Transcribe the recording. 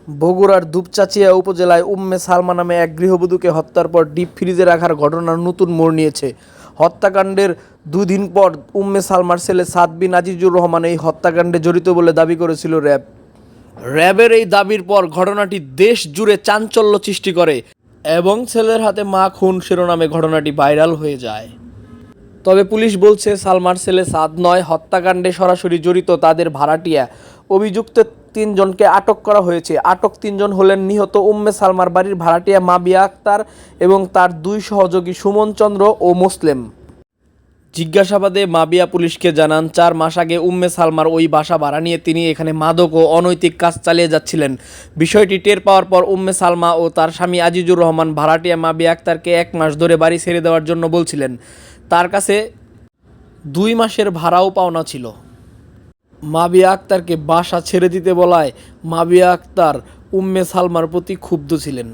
বগুড়ার দুপচাঁচিয়া উপজেলায় উম্মে সালমা নামে এক গৃহবধূকে হত্যার পর ডিপ ফ্রিজে রাখার ঘটনা নতুন মোড় নিয়েছে। হত্যাকাণ্ডের দুদিন পর উম্মে সালমার ছেলে সাদ বিন আজিজুর রহমান এই হত্যাকাণ্ডে জড়িত বলে দাবি করেছিল র্যাব। র্যাবের এই দাবির পর ঘটনাটি দেশ জুড়ে চাঞ্চল্য সৃষ্টি করে এবং ছেলের হাতে মা খুন শিরোনামে ঘটনাটি ভাইরাল হয়ে যায়। তবে পুলিশ বলছে সালমার ছেলে সাদ নয়, হত্যাকাণ্ডে সরাসরি জড়িত তাদের ভাড়াটিয়া। অভিযুক্ত তিনজনকে আটক করা হয়েছে। আটক তিনজন হলেন নিহত উম্মে সালমার বাড়ির ভাড়াটিয়া মাবিয়া আক্তার এবং তার দুই সহযোগী সুমন চন্দ্র ও মোসলেম। জিজ্ঞাসাবাদে মাবিয়া পুলিশকে জানান 4 মাস আগে উম্মে সালমার ওই বাসা ভাড়া নিয়ে তিনি এখানে মাদক ও অনৈতিক কাজ চালিয়ে যাচ্ছিলেন। বিষয়টি টের পাওয়ার পর উম্মে সালমা ও তার স্বামী আজিজুর রহমান ভাড়াটিয়া মাবিয়া আক্তারকে 1 মাস ধরে বাড়ি ছেড়ে দেওয়ার জন্য বলছিলেন। তার কাছে 2 মাসের ভাড়াও পাওনা ছিল। মাবিয়া আক্তারকে বাসা ছেড়ে দিতে বলায় মাবিয়া আক্তার উম্মে সালমার প্রতি ক্ষুব্ধ ছিলেন।